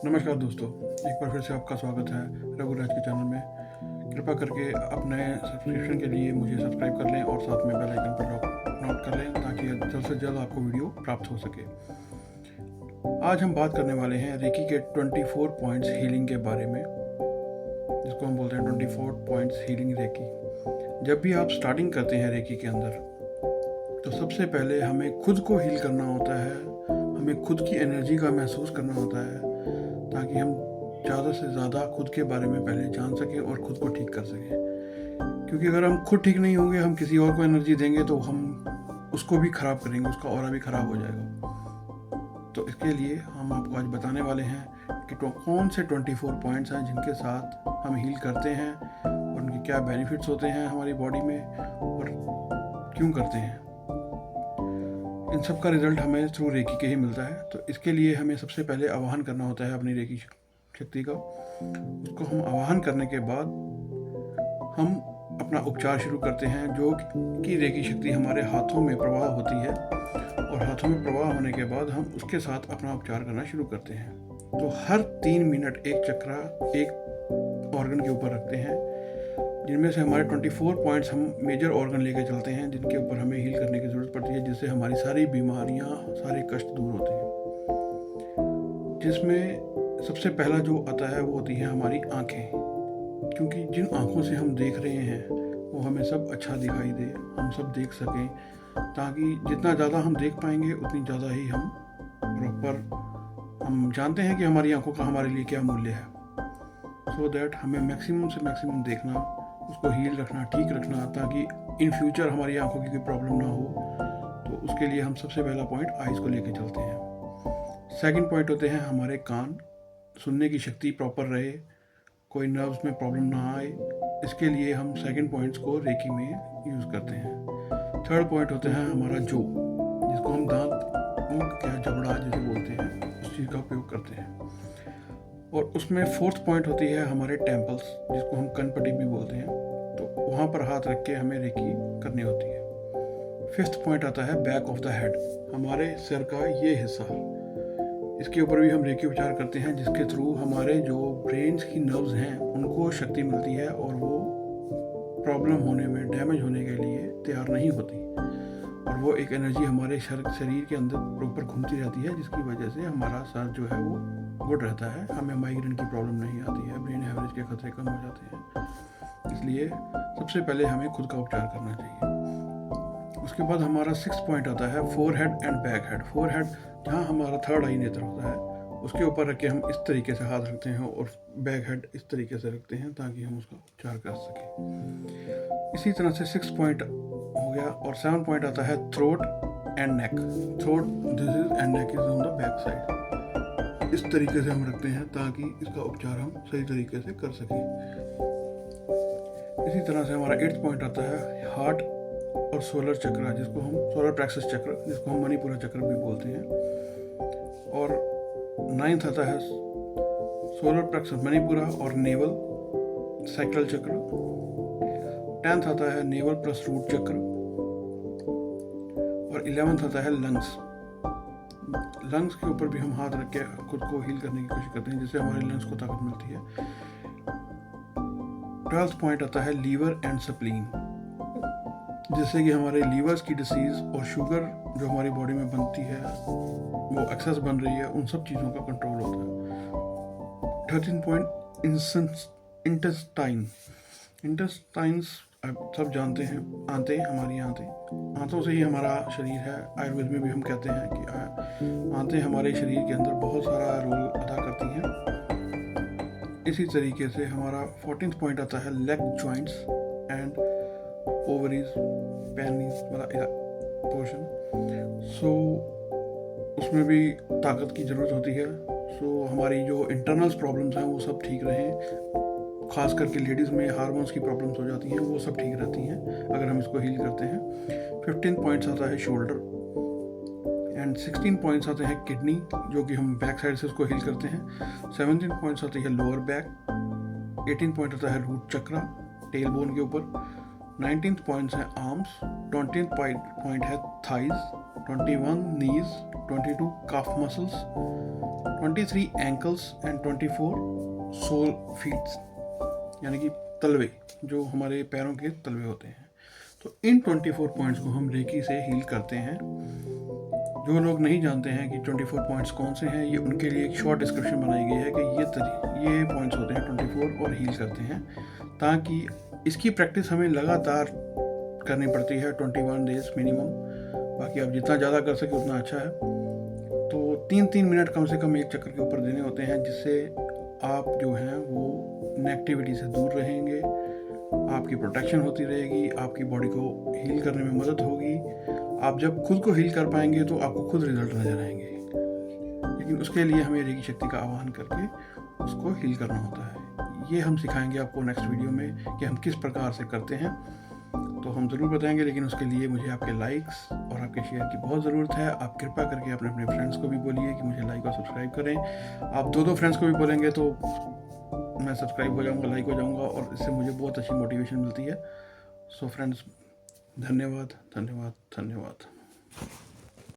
नमस्कार दोस्तों, एक बार फिर से आपका स्वागत है रघुराज के चैनल में। कृपा करके अपने सब्सक्रिप्शन के लिए मुझे सब्सक्राइब कर लें और साथ में बेल आइकन पर नोट कर लें ताकि जल्द से जल्द आपको वीडियो प्राप्त हो सके। आज हम बात करने वाले हैं रेकी के 24 पॉइंट्स हीलिंग के बारे में, जिसको हम बोलते हैं 24 पॉइंट्स हीलिंग रेकी। जब भी आप स्टार्टिंग करते हैं रेकी के अंदर, तो सबसे पहले हमें खुद को हील करना होता है, हमें खुद की एनर्जी का महसूस करना होता है ताकि हम ज़्यादा से ज़्यादा खुद के बारे में पहले जान सकें और खुद को ठीक कर सकें। क्योंकि अगर हम खुद ठीक नहीं होंगे, हम किसी और को एनर्जी देंगे तो हम उसको भी ख़राब करेंगे, उसका ऑरा भी ख़राब हो जाएगा। तो इसके लिए हम आपको आज बताने वाले हैं कि कौन से 24 पॉइंट्स हैं जिनके साथ हम हील करते हैं और उनके क्या बेनिफिट्स होते हैं हमारी बॉडी में और क्यों करते हैं। इन सब का रिजल्ट हमें थ्रू रेकी के ही मिलता है। तो इसके लिए हमें सबसे पहले आवाहन करना होता है अपनी रेकी शक्ति का। उसको हम आवाहन करने के बाद हम अपना उपचार शुरू करते हैं, जो कि रेकी शक्ति हमारे हाथों में प्रवाह होती है और हाथों में प्रवाह होने के बाद हम उसके साथ अपना उपचार करना शुरू करते हैं। तो हर 3 मिनट एक चक्रा एक ऑर्गन के ऊपर रखते हैं, जिनमें से हमारे 24 पॉइंट्स हम मेजर ऑर्गन लेके चलते हैं, जिनके ऊपर हमें हील करने की ज़रूरत पड़ती है, जिससे हमारी सारी बीमारियां, सारे कष्ट दूर होते हैं। जिसमें सबसे पहला जो आता है वो होती है हमारी आंखें, क्योंकि जिन आंखों से हम देख रहे हैं वो हमें सब अच्छा दिखाई दे, हम सब देख सकें, ताकि जितना ज़्यादा हम देख पाएंगे उतनी ज़्यादा ही हम प्रॉपर हम जानते हैं कि हमारी आंखों का हमारे लिए क्या मूल्य है। सो दैट हमें मैक्सिमम से मैक्सिमम देखना, उसको हील रखना, ठीक रखना, ताकि इन फ्यूचर हमारी आंखों की कोई प्रॉब्लम ना हो। तो उसके लिए हम सबसे पहला पॉइंट आइज़ को लेके चलते हैं। सेकंड पॉइंट होते हैं हमारे कान, सुनने की शक्ति प्रॉपर रहे, कोई नर्व्स में प्रॉब्लम ना आए, इसके लिए हम सेकंड पॉइंट्स को रेकी में यूज़ करते हैं। थर्ड पॉइंट होते हैं हमारा जो, जिसको हम दांत मुख या जबड़ा जैसे बोलते हैं, उस चीज़ का उपयोग करते हैं। और उसमें फोर्थ पॉइंट होती है हमारे टेम्पल्स, जिसको हम कनपट्टी भी बोलते हैं। तो वहाँ पर हाथ रख के हमें रेकी करनी होती है। फिफ्थ पॉइंट आता है बैक ऑफ द हेड, हमारे सिर का ये हिस्सा, इसके ऊपर भी हम रेकी उपचार करते हैं, जिसके थ्रू हमारे जो ब्रेन्स की नर्व्स हैं उनको शक्ति मिलती है और वो प्रॉब्लम होने में, डैमेज होने के लिए तैयार नहीं होती, और वो एक एनर्जी हमारे शरीर के अंदर प्रॉपर घूमती रहती है, जिसकी वजह से हमारा सर जो है वो गुड रहता है, हमें माइग्रेन की प्रॉब्लम नहीं आती है, ब्रेन हैमरेज के खतरे कम हो जाते हैं। इसलिए सबसे पहले हमें खुद का उपचार करना चाहिए। उसके बाद हमारा 6th पॉइंट आता है four head and back head. Four head जहाँ हमारा थर्ड आई नेत्र होता है, उसके ऊपर रख के हम इस तरीके से हाथ रखते हैं और बैक हेड इस तरीके से रखते हैं ताकि हम उसका उपचार कर सकें। इसी तरह से 6th पॉइंट हो गया। और 7th पॉइंट आता है throat and neck. Throat this is and neck is on the back side. इस तरीके से हम रखते हैं ताकि इसका उपचार हम सही तरीके से कर सकें। इसी तरह से हमारा 8th पॉइंट आता है हार्ट और सोलर चक्र, जिसको हम सोलर प्लेक्सस चक्र, जिसको हम मणिपुरा चक्र भी बोलते हैं। और 9th आता है सोलर प्लेक्सस मणिपुरा और नेवल सैक्रल चक्र। 10th आता है नेवल प्लस रूट चक्र। और 11th आता है लंग्स। लंग्स के ऊपर भी हम हाथ रख के खुद को हील करने की कोशिश करते हैं, जिससे हमारे लंग्स को ताकत मिलती है। 12th पॉइंट आता है लीवर एंड स्प्लीन, जिससे कि हमारे लीवर्स की डिसीज और शुगर जो हमारी बॉडी में बनती है, वो एक्सेस बन रही है, उन सब चीज़ों का कंट्रोल होता है। 13th point intestine. इंटेस्टाइन्स सब जानते हैं, आंतें, हमारी आंतों से ही हमारा शरीर है। आयुर्वेद में भी हम कहते हैं कि आंतें हमारे शरीर के अंदर बहुत सारा रोल अदा करती हैं। इसी तरीके से हमारा 14th पॉइंट आता है leg joints and ovaries, penis वाला पोर्शन। सो उसमें भी ताकत की ज़रूरत होती है। सो हमारी जो इंटरनल्स प्रॉब्लम्स हैं वो सब ठीक रहें, खास करके लेडीज़ में हार्मोन्स की प्रॉब्लम्स हो जाती हैं, वो सब ठीक रहती हैं अगर हम इसको हील करते हैं। 15 पॉइंट्स आता है शोल्डर एंड 16 पॉइंट्स आते हैं किडनी, जो कि हम बैक साइड से उसको हील करते हैं। 17 पॉइंट्स आते हैं लोअर बैक। 18 पॉइंट आता है रूट चक्रा, टेल बोन के ऊपर। 19th पॉइंट्स है आर्म्स। 20th पॉइंट है thighs. 21 knees. 22 calf muscles, 23 ankles and 24 sole feet, यानी कि तलवे, जो हमारे पैरों के तलवे होते हैं। तो इन 24 पॉइंट्स को हम रेकी से हील करते हैं। जो लोग नहीं जानते हैं कि 24 पॉइंट्स कौन से हैं, ये उनके लिए एक शॉर्ट डिस्क्रिप्शन बनाई गई है कि ये पॉइंट्स होते हैं 24 और हील करते हैं, ताकि इसकी प्रैक्टिस हमें लगातार करनी पड़ती है 21 डेज मिनिमम। बाकी आप जितना ज़्यादा कर सके उतना अच्छा है। तो 3-3 मिनट कम से कम एक चक्कर के ऊपर देने होते हैं, जिससे आप जो हैं वो नेगेटिविटी से दूर रहेंगे, आपकी प्रोटेक्शन होती रहेगी, आपकी बॉडी को हील करने में मदद होगी। आप जब खुद को हील कर पाएंगे तो आपको खुद रिजल्ट नजर आएंगे, लेकिन उसके लिए हमें रेकी शक्ति का आह्वान करके उसको हील करना होता है। ये हम सिखाएंगे आपको नेक्स्ट वीडियो में कि हम किस प्रकार से करते हैं, तो हम ज़रूर बताएंगे। लेकिन उसके लिए मुझे आपके लाइक्स और आपके शेयर की बहुत ज़रूरत है। आप कृपा करके अपने अपने फ्रेंड्स को भी बोलिए कि मुझे लाइक और सब्सक्राइब करें। आप 2-2 फ्रेंड्स को भी बोलेंगे तो मैं सब्सक्राइब हो जाऊंगा, लाइक हो जाऊंगा, और इससे मुझे बहुत अच्छी मोटिवेशन मिलती है। सो फ्रेंड्स, धन्यवाद धन्यवाद धन्यवाद।